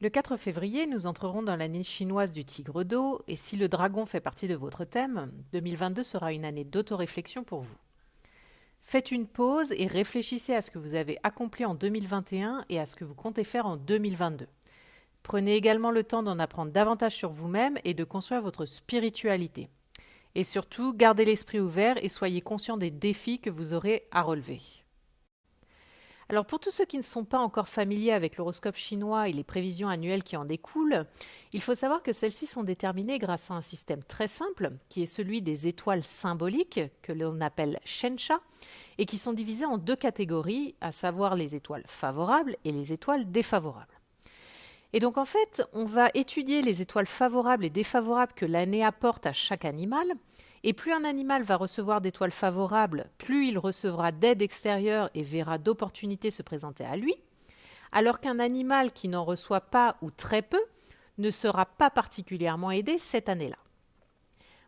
Le 4 février, nous entrerons dans l'année chinoise du tigre d'eau et si le dragon fait partie de votre thème, 2022 sera une année d'autoréflexion pour vous. Faites une pause et réfléchissez à ce que vous avez accompli en 2021 et à ce que vous comptez faire en 2022. Prenez également le temps d'en apprendre davantage sur vous-même et de construire votre spiritualité. Et surtout, gardez l'esprit ouvert et soyez conscient des défis que vous aurez à relever. Alors pour tous ceux qui ne sont pas encore familiers avec l'horoscope chinois et les prévisions annuelles qui en découlent, il faut savoir que celles-ci sont déterminées grâce à un système très simple qui est celui des étoiles symboliques que l'on appelle Shensha et qui sont divisées en deux catégories, à savoir les étoiles favorables et les étoiles défavorables. Et donc en fait, on va étudier les étoiles favorables et défavorables que l'année apporte à chaque animal. Et plus un animal va recevoir d'étoiles favorables, plus il recevra d'aide extérieure et verra d'opportunités se présenter à lui, alors qu'un animal qui n'en reçoit pas ou très peu ne sera pas particulièrement aidé cette année-là.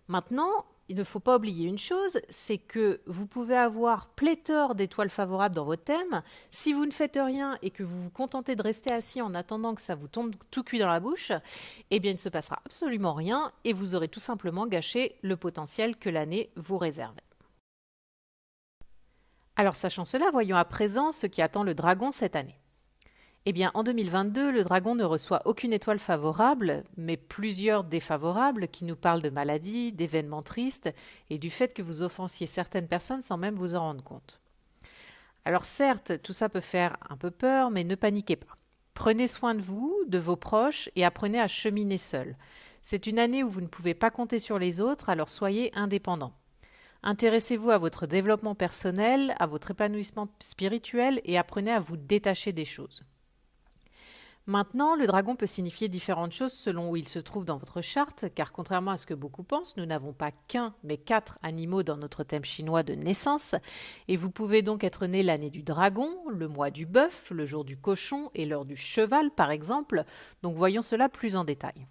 Maintenant, il ne faut pas oublier une chose, c'est que vous pouvez avoir pléthore d'étoiles favorables dans votre thème. Si vous ne faites rien et que vous vous contentez de rester assis en attendant que ça vous tombe tout cuit dans la bouche, eh bien il ne se passera absolument rien et vous aurez tout simplement gâché le potentiel que l'année vous réservait. Alors sachant cela, voyons à présent ce qui attend le dragon cette année. Eh bien, en 2022, le dragon ne reçoit aucune étoile favorable, mais plusieurs défavorables qui nous parlent de maladies, d'événements tristes et du fait que vous offensiez certaines personnes sans même vous en rendre compte. Alors certes, tout ça peut faire un peu peur, mais ne paniquez pas. Prenez soin de vous, de vos proches et apprenez à cheminer seul. C'est une année où vous ne pouvez pas compter sur les autres, alors soyez indépendants. Intéressez-vous à votre développement personnel, à votre épanouissement spirituel et apprenez à vous détacher des choses. Maintenant, le dragon peut signifier différentes choses selon où il se trouve dans votre charte, car contrairement à ce que beaucoup pensent, nous n'avons pas qu'un, mais 4 animaux dans notre thème chinois de naissance, et vous pouvez donc être né l'année du dragon, le mois du bœuf, le jour du cochon et l'heure du cheval, par exemple, donc voyons cela plus en détail.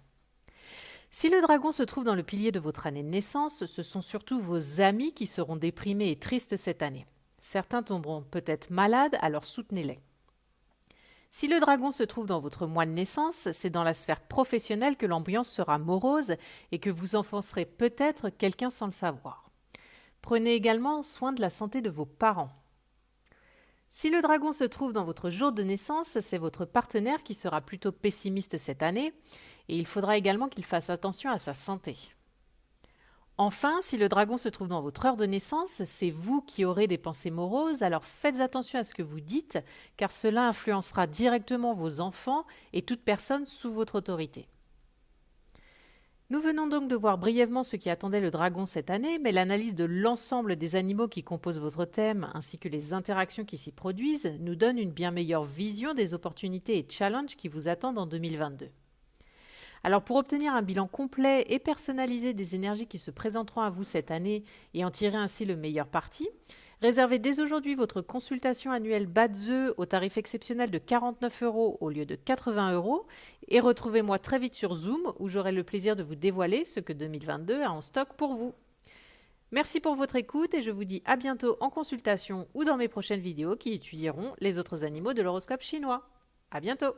Si le dragon se trouve dans le pilier de votre année de naissance, ce sont surtout vos amis qui seront déprimés et tristes cette année. Certains tomberont peut-être malades, alors soutenez-les. Si le dragon se trouve dans votre mois de naissance, c'est dans la sphère professionnelle que l'ambiance sera morose et que vous enfoncerez peut-être quelqu'un sans le savoir. Prenez également soin de la santé de vos parents. Si le dragon se trouve dans votre jour de naissance, c'est votre partenaire qui sera plutôt pessimiste cette année et il faudra également qu'il fasse attention à sa santé. Enfin, si le dragon se trouve dans votre heure de naissance, c'est vous qui aurez des pensées moroses, alors faites attention à ce que vous dites, car cela influencera directement vos enfants et toute personne sous votre autorité. Nous venons donc de voir brièvement ce qui attendait le dragon cette année, mais l'analyse de l'ensemble des animaux qui composent votre thème, ainsi que les interactions qui s'y produisent, nous donne une bien meilleure vision des opportunités et challenges qui vous attendent en 2022. Alors pour obtenir un bilan complet et personnalisé des énergies qui se présenteront à vous cette année et en tirer ainsi le meilleur parti, réservez dès aujourd'hui votre consultation annuelle bas de œufs au tarif exceptionnel de 49 € au lieu de 80 € et retrouvez-moi très vite sur Zoom où j'aurai le plaisir de vous dévoiler ce que 2022 a en stock pour vous. Merci pour votre écoute et je vous dis à bientôt en consultation ou dans mes prochaines vidéos qui étudieront les autres animaux de l'horoscope chinois. À bientôt!